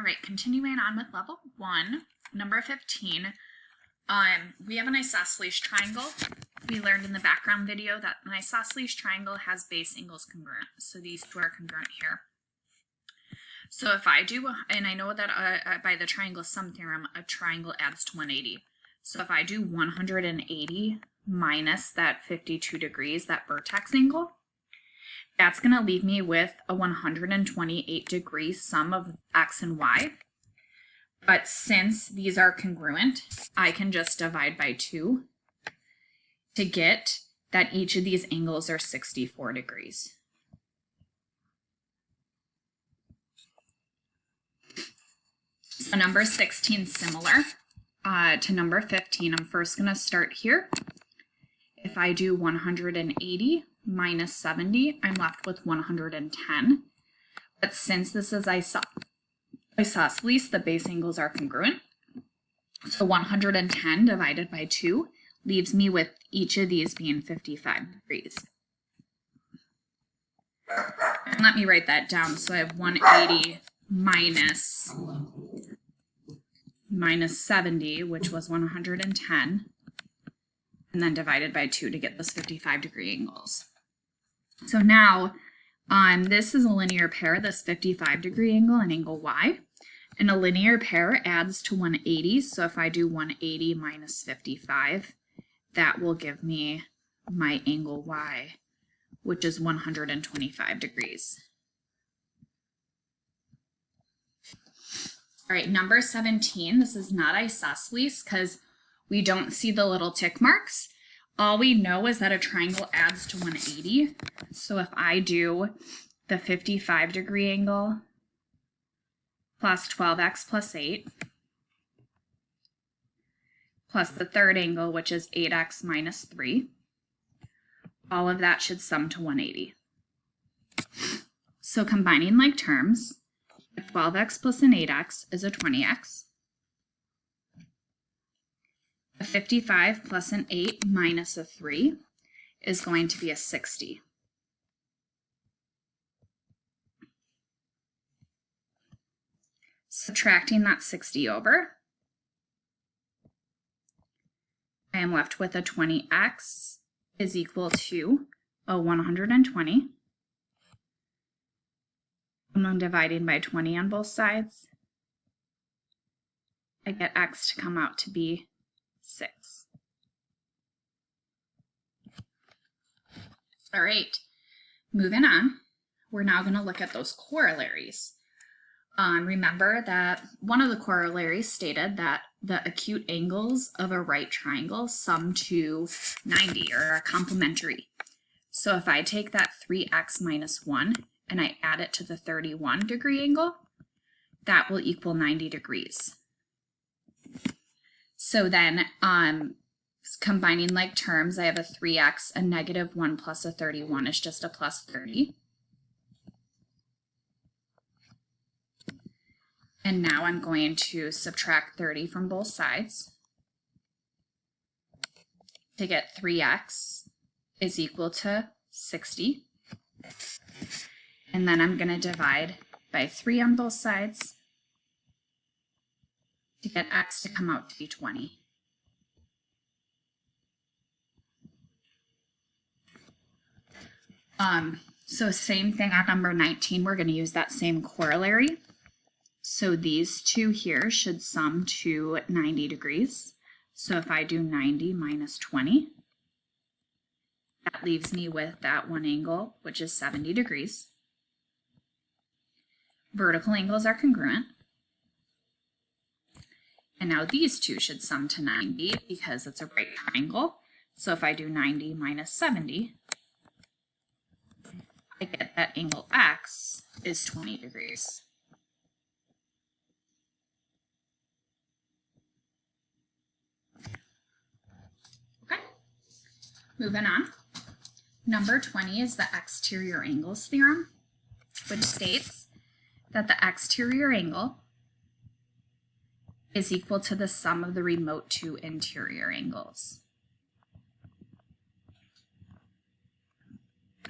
All right, continuing on with level 1, number 15. We have an isosceles triangle. We learned in the background video that an isosceles triangle has base angles congruent. So these two are congruent here. So if I do, and I know that by the triangle sum theorem, a triangle adds to 180. So if I do 180 minus that 52 degrees, that vertex angle, that's going to leave me with a 128 degree sum of x and y. But since these are congruent, I can just divide by 2 to get that each of these angles are 64 degrees. So number 16 is similar to number 15. I'm first going to start here. If I do 180 minus 70, I'm left with 110. But since this is isosceles, the base angles are congruent. So 110 divided by 2 leaves me with each of these being 55 degrees. And let me write that down. So I have 180 minus 70, which was 110, and then divided by 2 to get those 55 degree angles. So now this is a linear pair, this 55 degree angle and angle y. And a linear pair adds to 180. So if I do 180 minus 55, that will give me my angle y, which is 125 degrees. All right, number 17, this is not isosceles because we don't see the little tick marks. All we know is that a triangle adds to 180. So if I do the 55 degree angle plus 12x plus 8 plus the third angle, which is 8x minus 3, all of that should sum to 180. So combining like terms, a 12x plus an 8x is a 20x. A 55 plus an 8 minus a 3 is going to be a 60. Subtracting that 60 over, I am left with a 20x is equal to a 120. And I'm dividing by 20 on both sides. I get x to come out to be 6. All right, moving on. We're now going to look at those corollaries. Remember that one of the corollaries stated that the acute angles of a right triangle sum to 90 or are complementary. So if I take that 3x minus 1 and I add it to the 31 degree angle, that will equal 90 degrees. So then combining like terms, I have a 3x, a negative 1 plus a 31 is just a plus 30. And now I'm going to subtract 30 from both sides to get 3x is equal to 60. And then I'm going to divide by 3 on both sides to get x to come out to be 20. So same thing on number 19, we're going to use that same corollary. So these two here should sum to 90 degrees. So if I do 90 minus 20, that leaves me with that one angle, which is 70 degrees. Vertical angles are congruent. And now these two should sum to 90 because it's a right triangle. So if I do 90 minus 70, I get that angle x is 20 degrees. Okay, moving on. Number 20 is the exterior angles theorem, which states that the exterior angle is equal to the sum of the remote two interior angles.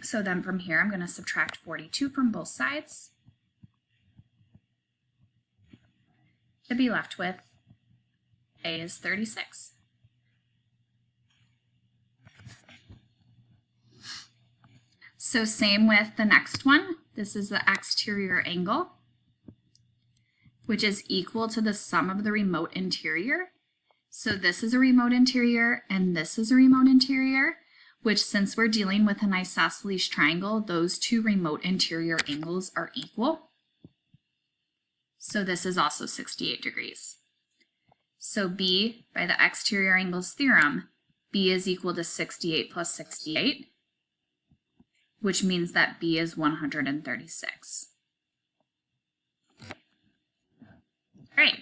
So then from here, I'm going to subtract 42 from both sides to be left with A is 36. So same with the next one. This is the exterior angle, which is equal to the sum of the remote interior. So this is a remote interior and this is a remote interior, which since we're dealing with an isosceles triangle, those two remote interior angles are equal. So this is also 68 degrees. So B, by the exterior angles theorem, B is equal to 68 plus 68, which means that B is 136. All right,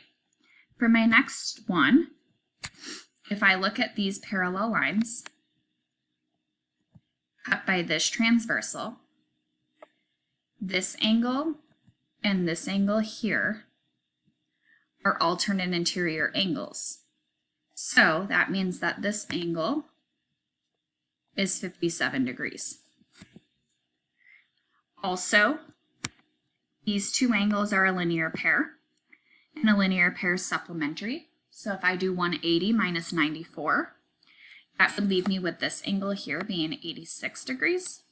for my next one, if I look at these parallel lines cut by this transversal, this angle and this angle here are alternate interior angles. So that means that this angle is 57 degrees. Also, these two angles are a linear pair, and a linear pair is supplementary. So if I do 180 minus 94, that would leave me with this angle here being 86 degrees.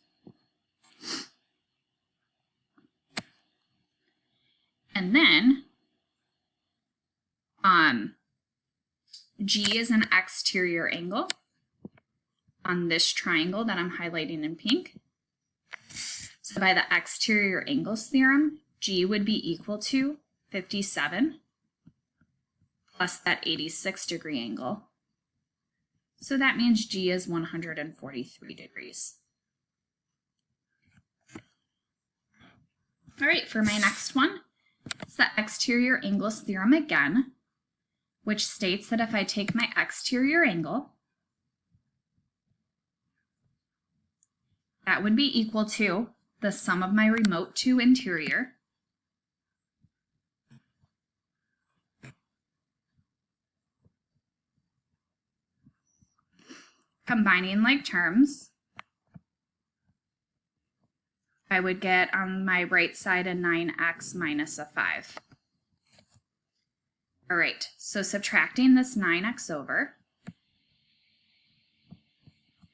And then G is an exterior angle on this triangle that I'm highlighting in pink. So by the exterior angles theorem, G would be equal to 57 plus that 86 degree angle. So that means G is 143 degrees. All right, for my next one, it's the exterior angles theorem again, which states that if I take my exterior angle, that would be equal to the sum of my remote to interior combining like terms. I would get on my right side a 9x minus a 5. All right, so subtracting this 9x over,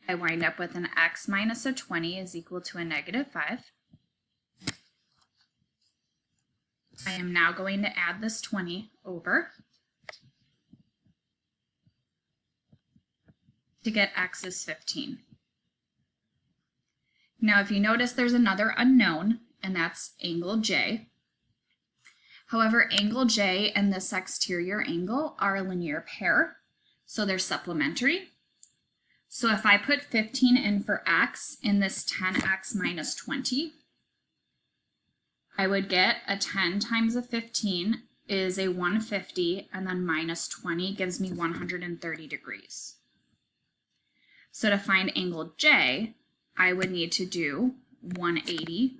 I wind up with an x minus a 20 is equal to a negative 5. I am now going to add this 20 over to get x is 15. Now, if you notice, there's another unknown, and that's angle J. However, angle J and this exterior angle are a linear pair, so they're supplementary. So if I put 15 in for x in this 10x minus 20, I would get a 10 times a 15 is a 150, and then minus 20 gives me 130 degrees. So to find angle J, I would need to do 180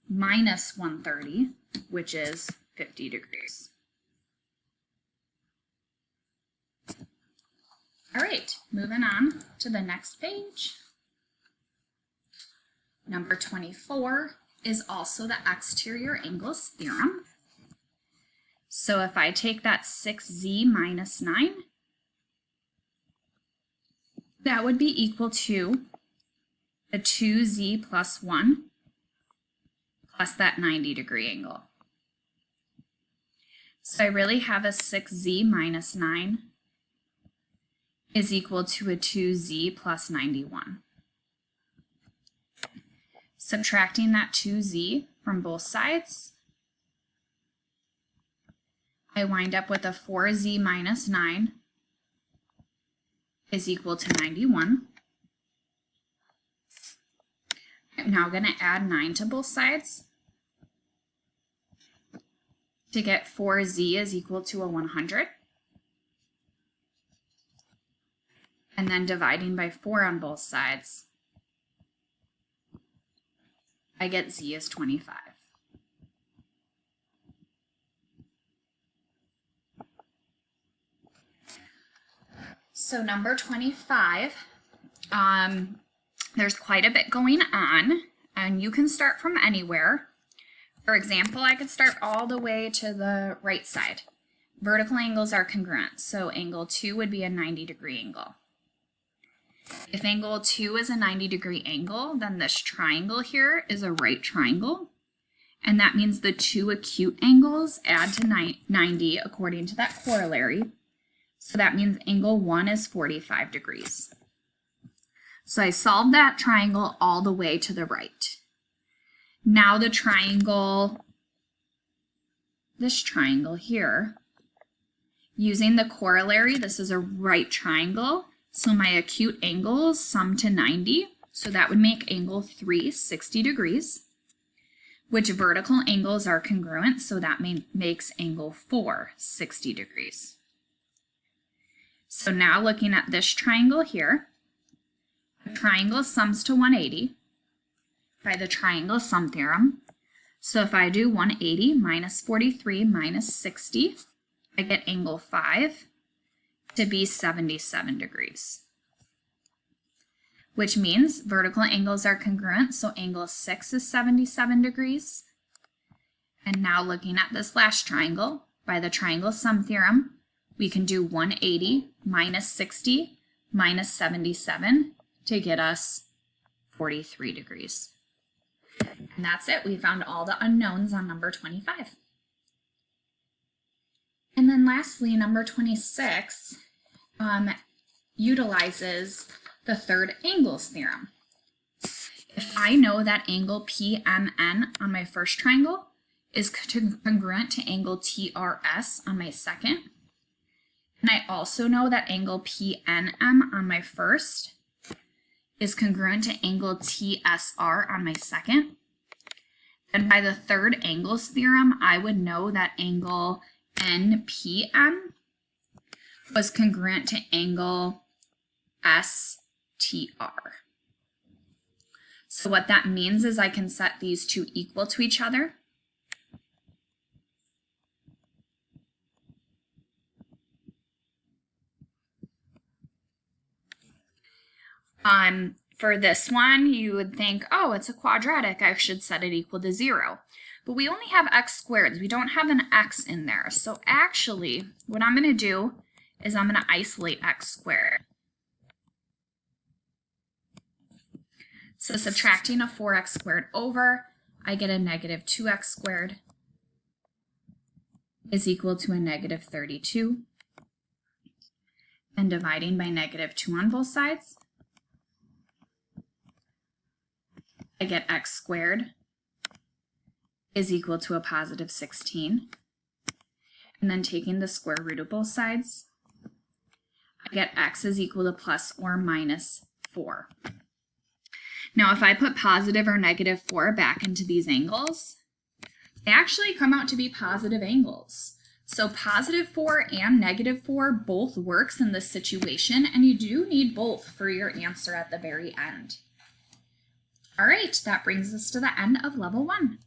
minus 130, which is 50 degrees. All right, moving on to the next page. Number 24 is also the exterior angles theorem. So if I take that 6z minus 9, that would be equal to a 2z plus 1 plus that 90 degree angle. So I really have a 6z minus 9 is equal to a 2z plus 91. Subtracting that 2z from both sides, I wind up with a 4z minus 9 is equal to 91. I'm now going to add 9 to both sides to get 4z is equal to a 100. And then dividing by 4 on both sides, I get z is 25. So number 25, there's quite a bit going on, and you can start from anywhere. For example, I could start all the way to the right side. vertical angles are congruent. So angle 2 would be a 90-degree angle. If angle 2 is a 90-degree angle, then this triangle here is a right triangle. And that means the two acute angles add to 90 according to that corollary. So that means angle 1 is 45 degrees. So I solved that triangle all the way to the right. Now the triangle, this triangle here, using the corollary, this is a right triangle. So my acute angles sum to 90. So that would make angle 3 60 degrees. Which vertical angles are congruent, so that makes angle 4 60 degrees. So now looking at this triangle here, the triangle sums to 180 by the triangle sum theorem. So if I do 180 minus 43 minus 60, I get angle 5 to be 77 degrees. Which means vertical angles are congruent, so angle 6 is 77 degrees. And now looking at this last triangle, by the triangle sum theorem, we can do 180 minus 60 minus 77 to get us 43 degrees. And that's it. We found all the unknowns on number 25. And then lastly, number 26 utilizes the third angles theorem. If I know that angle PMN on my first triangle is congruent to angle TRS on my second, and I also know that angle PNM on my first is congruent to angle TSR on my second, then by the third angles theorem, I would know that angle NPM was congruent to angle STR. So what that means is I can set these two equal to each other. For this one, you would think, oh, it's a quadratic, I should set it equal to 0. But we only have x squareds, we don't have an x in there. So actually, what I'm going to do is I'm going to isolate x squared. So subtracting a 4x squared over, I get a negative 2x squared is equal to a negative 32. And dividing by negative 2 on both sides, I get x squared is equal to a positive 16. And then taking the square root of both sides, I get x is equal to plus or minus 4. Now, if I put positive or negative 4 back into these angles, they actually come out to be positive angles. So positive 4 and negative 4 both works in this situation, and you do need both for your answer at the very end. All right, that brings us to the end of level 1.